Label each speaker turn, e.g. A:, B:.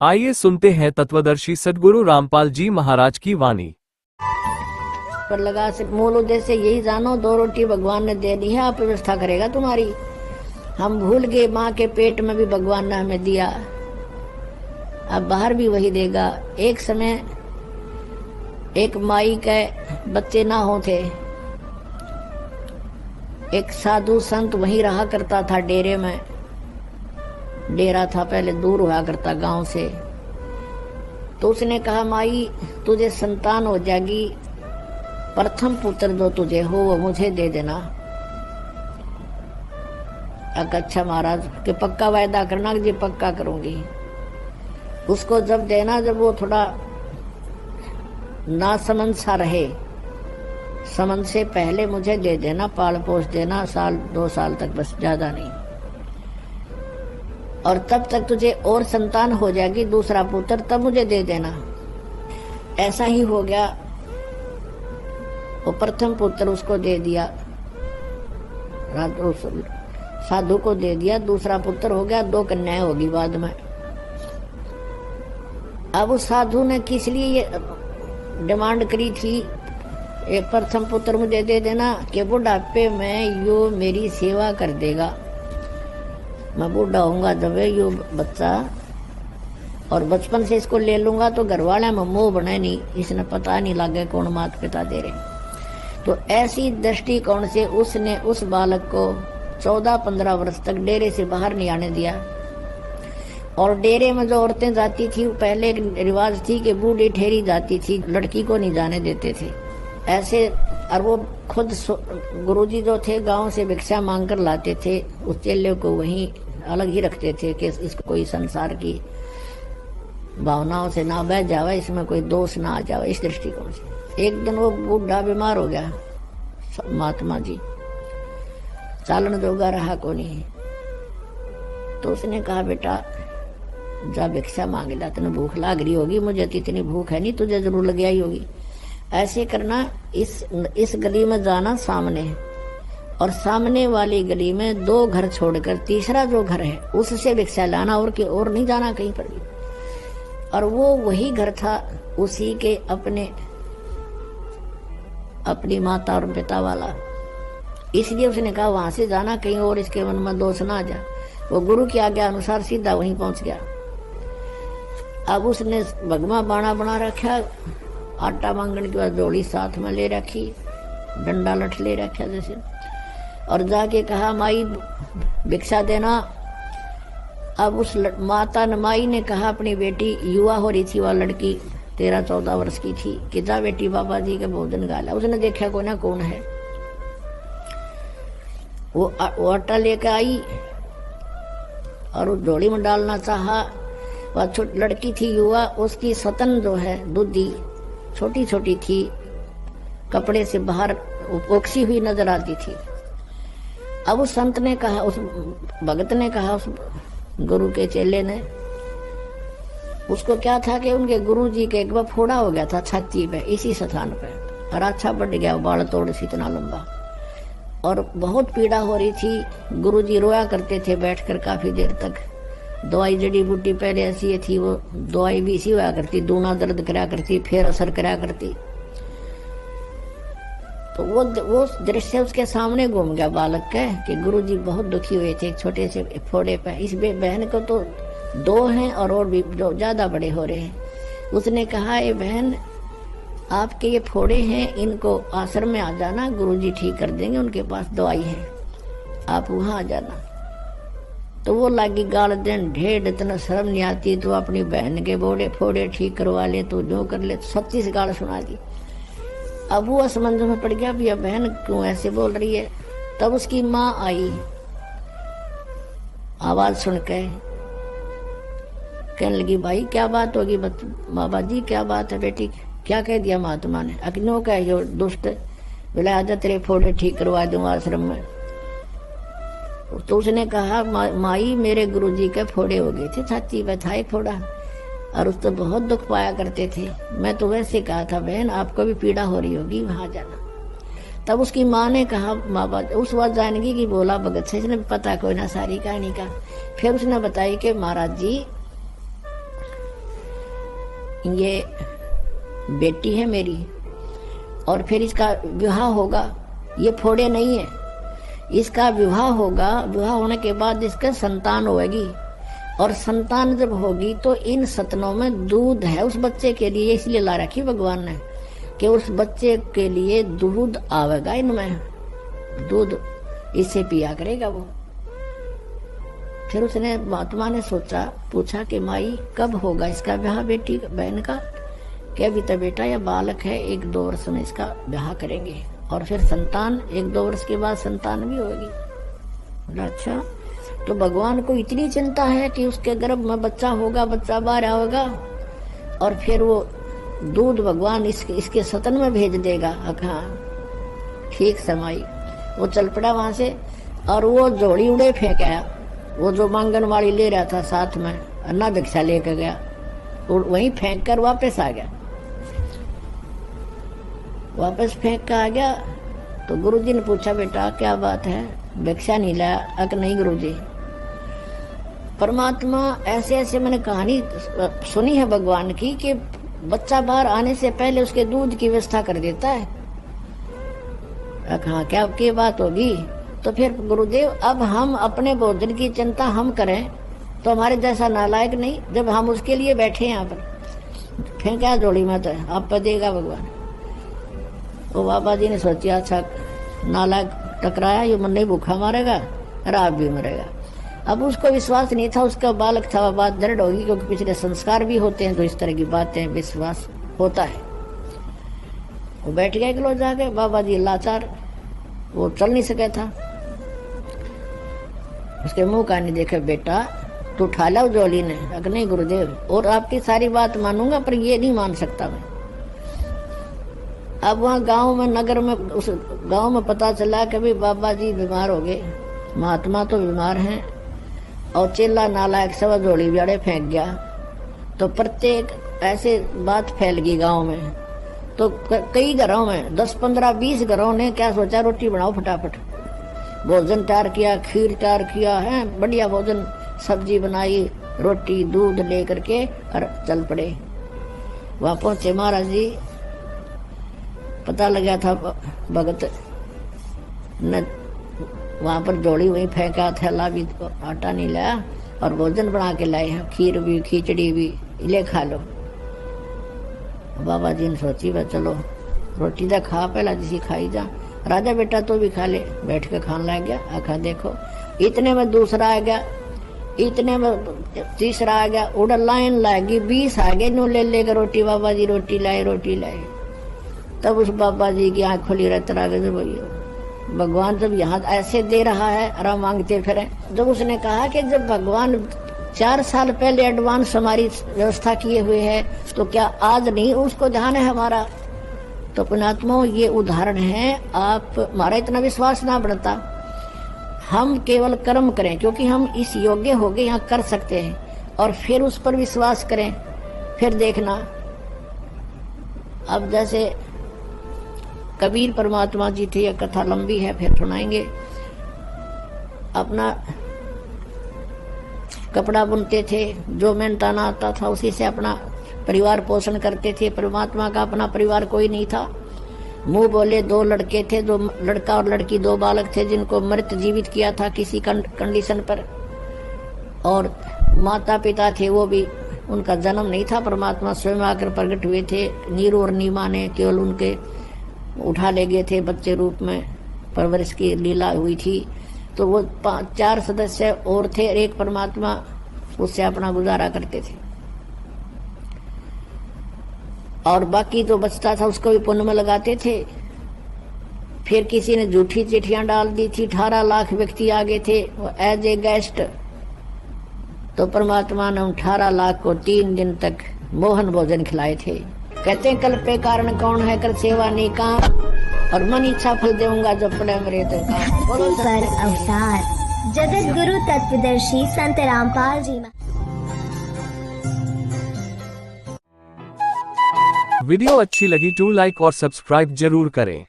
A: आइए सुनते हैं तत्वदर्शी सद्गुरु रामपाल जी महाराज की वाणी।
B: पर लगा से मूल उद्देश्य यही जानो, 2 रोटी भगवान ने दे दी है, आप व्यवस्था करेगा तुम्हारी। हम भूल गए माँ के पेट में भी भगवान ने हमें दिया, अब बाहर भी वही देगा। एक समय एक माई के बच्चे ना हो थे, एक साधु संत वहीं रहा करता था डेरे में। डेरा था पहले, दूर हुआ करता गांव से। तो उसने कहा, माई तुझे संतान हो जाएगी, प्रथम पुत्र जो तुझे हो वो मुझे दे देना। अच्छा महाराज के पक्का वायदा करना कि जी पक्का करूंगी। उसको जब देना, जब वो थोड़ा ना समझ सा रहे, समझ से पहले मुझे दे देना, पाल पोस देना, 1-2 साल तक, बस ज्यादा नहीं। और तब तक तुझे और संतान हो जाएगी, दूसरा पुत्र, तब मुझे दे देना। ऐसा ही हो गया। वो प्रथम पुत्र उसको दे दिया, साधु को दे दिया। दूसरा पुत्र हो गया, 2 कन्याएं होगी बाद में। अब उस साधु ने किस लिए ये डिमांड करी थी, एक प्रथम पुत्र मुझे दे देना, कि बुढ़ापे में यो मेरी सेवा कर देगा। मैं बूढ़ा होऊंगा जब यो बच्चा, और बचपन से इसको ले लूंगा तो घर वाले में मोह बने नहीं, इसने पता नहीं लगे कौन माता पिता दे रहे। तो ऐसी दृष्टिकोण से उसने उस बालक को 14-15 वर्ष तक डेरे से बाहर नहीं आने दिया। और डेरे में जो औरतें जाती थी, पहले एक रिवाज थी कि बूढ़ी ठहरी जाती थी, लड़की को नहीं जाने देते थे ऐसे। और वो खुद गुरुजी जो थे गांव से भिक्षा मांग कर लाते थे, उस चेले को वहीं अलग ही रखते थे कि इसको कोई संसार की भावनाओं से ना बह जावे, इसमें कोई दोष ना आ जावे, इस दृष्टिकोण से। एक दिन वो बूढ़ा बीमार हो गया, महात्मा जी चालन जोगा रहा को नहीं। तो उसने कहा, बेटा जा भिक्षा मांग ला, तेने भूख लाग रही होगी, मुझे तो इतनी भूख है नहीं, तुझे जरूर लग आई होगी। ऐसे करना, इस गली में जाना सामने, और सामने वाली गली में 2 घर छोड़कर तीसरा जो घर है उससे भिक्षा लाना, और नहीं जाना कहीं पर भी। और वो वही घर था उसी के अपनी माता और पिता वाला, इसलिए उसने कहा वहां से जाना, कहीं और इसके मन में दोष ना आ जा। वो गुरु की आज्ञा अनुसार सीधा वहीं पहुंच गया। अब उसने भगवा बाणा बना रखा, आटा मांगने के बाद जोड़ी साथ में ले रखी, डंडा लठ ले रखा जैसे, और जाके कहा, माई भिक्षा देना। अब उस माता ने, माई ने कहा अपनी बेटी, युवा हो रही थी वह लड़की, 13-14 वर्ष की थी, कि जा बेटी बाबा जी के भोजन गाला। उसने देखा कोई ना कौन है, वो आटा लेकर आई और उस झोली में डालना चाहा। वह छोटी लड़की थी युवा, उसकी सतन जो है दूधी छोटी छोटी थी, कपड़े से बाहर ओक्सी हुई नजर आती थी। अब उस संत ने कहा, उस भगत ने कहा, उस गुरु के चेले ने, उसको क्या था कि उनके गुरु जी के एक बार फोड़ा हो गया था छाती पे, इसी स्थान पे, और अच्छा बढ़ गया, बाल तोड़ से इतना लंबा, और बहुत पीड़ा हो रही थी। गुरु जी रोया करते थे बैठकर काफी देर तक। दवाई जड़ी बूटी पहले ऐसी थी, वो दवाई भी इसी हुआ करती, दूना दर्द करा करती, फिर असर करा करती। तो वो दृश्य उसके सामने घूम गया बालक के, कि गुरु जी बहुत दुखी हुए थे एक छोटे से फोड़े पे। इस बहन को तो 2 हैं और भी जो ज्यादा बड़े हो रहे हैं। उसने कहा, ये बहन आपके ये फोड़े हैं, इनको आश्रम में आ जाना, गुरुजी ठीक कर देंगे, उनके पास दवाई है, आप वहां आ जाना। तो वो लागी गाल देन, ढेर इतना शर्म नहीं आती तो अपनी बहन के बोड़े फोड़े ठीक करवा ले, तो जो कर ले, 36 गाल सुना दी। अब वो असमंजस में पड़ गया, भैया बहन क्यों ऐसे बोल रही है। तब उसकी माँ आई, आवाज सुन के कहने लगी, भाई क्या बात होगी बाबा जी, क्या बात है बेटी, क्या कह दिया महात्मा ने। अग्नो का यो दुष्ट बोला, आजा तेरे फोड़े ठीक करवा दूं आश्रम में। तो उसने कहा, माई मेरे गुरुजी के फोड़े हो गए थे, छाती पे था एक फोड़ा, और उस तो बहुत दुख पाया करते थे। मैं तो वैसे कहा था, बहन आपको भी पीड़ा हो रही होगी, वहां जाना। तब उसकी माँ ने कहा, माँ उस बात जानेगी कि बोला भगत से, इसने पता कोई ना सारी कहानी का। फिर उसने बताई कि महाराज जी ये बेटी है मेरी, और फिर इसका विवाह होगा, ये फोड़े नहीं है, इसका विवाह होगा, विवाह होने के बाद इसका संतान होगी, और संतान जब होगी तो इन सतनों में दूध है उस बच्चे के लिए, इसलिए ला रखी भगवान ने कि उस बच्चे के लिए दूध आवेगा, इनमें दूध इससे पिया करेगा वो। फिर उसने महात्मा ने सोचा, पूछा कि माई कब होगा इसका ब्याह बेटी बहन का? कि अभी तो बेटा या बालक है, 1-2 वर्ष में इसका ब्याह करेंगे, और फिर संतान 1-2 वर्ष के बाद संतान भी होगी। बोला अच्छा, तो भगवान को इतनी चिंता है कि उसके गर्भ में बच्चा होगा, बच्चा बाहर आएगा, और फिर वो दूध भगवान इसके सतन में भेज देगा। हाँ ठीक समाई। वो चल पड़ा वहां से, और वो जोड़ी उड़े फेंक आया। वो जो मांगन वाली ले रहा था साथ में, अन्ना भिक्षा लेकर गया, वहीं फेंक कर वापस आ गया। वापस फेंक कर आ गया तो गुरुजी ने पूछा, बेटा क्या बात है, भिक्षा नहीं लाया? अक नहीं गुरुजी, परमात्मा ऐसे ऐसे मैंने कहानी सुनी है भगवान की कि बच्चा बाहर आने से पहले उसके दूध की व्यवस्था कर देता है। हाँ क्या बात होगी? तो फिर गुरुदेव अब हम अपने भोजन की चिंता हम करें तो हमारे जैसा नालायक नहीं, जब हम उसके लिए बैठे यहाँ पर फेंका जोड़ी में तो आप पर देगा भगवान। वो बाबा जी ने सोचा अच्छा नालायक टकराया, ये मन नहीं भूखा मारेगा और आप भी मरेगा। अब उसको विश्वास नहीं था, उसका बालक था, वह बात दृढ़ होगी क्योंकि पिछले संस्कार भी होते हैं तो इस तरह की बातें विश्वास होता है। वो बैठ गया किलो जाके, बाबा जी लाचार, वो चल नहीं सके था। उसके मुंह का नहीं देखे, बेटा तू उठा ला जोली ने। अगर नहीं गुरुदेव, और आपकी सारी बात मानूंगा पर ये नहीं मान सकता मैं। अब वहाँ गांव में, नगर में, उस गांव में पता चला कि भाई बाबा जी बीमार हो गए, महात्मा तो बीमार हैं, और चेला नालायक सब जोड़ी बियाड़े फेंक गया। तो प्रत्येक ऐसे बात फैल गई गांव में। तो कई घरों में 10, 15, 20 घरों ने क्या सोचा, रोटी बनाओ फटाफट। भोजन तैयार किया, खीर तैयार किया है, बढ़िया भोजन, सब्जी बनाई, रोटी दूध लेकर के और चल पड़े। वहां पहुंचे महाराज जी, पता लगा था भगत न वहां पर जोड़ी वहीं फेंका, थैला भी आटा नहीं लाया, और भोजन बना के लाए हैं, खीर भी खिचड़ी भी, ले खा लो। बाबा जी ने सोची वह चलो रोटी तो खा, पहला जिसी खाई जा, राजा बेटा तो भी खा ले। बैठ के खाने लग गया। आखा देखो, इतने में दूसरा आ गया, इतने में तीसरा आ गया, उड़ लाइन लाएगी, 20 आ गए, नो ले लेकर रोटी, बाबा जी रोटी लाए, रोटी लाए। तब उस बाबा जी की आंख खुली रहता रहा, भगवान जब यहाँ ऐसे दे रहा है, आराम मांगते फिर। जब उसने कहा कि जब भगवान 4 साल पहले एडवांस हमारी व्यवस्था किए हुए है, तो क्या आज नहीं उसको ध्यान है हमारा? तो पुण्यात्माओं, ये उदाहरण है। आप हमारा इतना विश्वास ना बढ़ता, हम केवल कर्म करें, क्योंकि हम इस योग्य हो गए, यहाँ कर सकते हैं, और फिर उस पर विश्वास करें, फिर देखना। अब जैसे कबीर परमात्मा जी थे, यह कथा लंबी है, फिर सुनाएंगे। अपना कपड़ा बुनते थे, जो मेहनताना आता था उसी से अपना परिवार पोषण करते थे। परमात्मा का अपना परिवार कोई नहीं था। मुंह बोले 2 लड़के थे, 2 लड़का और लड़की, 2 बालक थे जिनको मृत जीवित किया था किसी कंडीशन पर, और माता पिता थे, वो भी उनका जन्म नहीं था, परमात्मा स्वयं आकर प्रकट हुए थे। नीरू और नीमा ने केवल उनके उठा ले गए थे, बच्चे रूप में परवरिश की लीला हुई थी। तो वो 4 सदस्य और थे, एक परमात्मा, उससे अपना गुजारा करते थे, और बाकी तो बचता था उसको भी पुण्य में लगाते थे। फिर किसी ने झूठी चिट्ठियां डाल दी थी, 18 लाख व्यक्ति आ गए थे एज ए गेस्ट। तो परमात्मा ने 18 लाख को 3 दिन तक मोहन भोजन खिलाए थे। कहते हैं, कल पे कारण कौन है, कर सेवा नहीं काम, और मन इच्छा फल देऊंगा जो पड़े मेरे तो काम।
C: पर अवतार जगत गुरु तत्वदर्शी संत रामपाल जी।
A: वीडियो अच्छी लगी तो लाइक और सब्सक्राइब जरूर करें।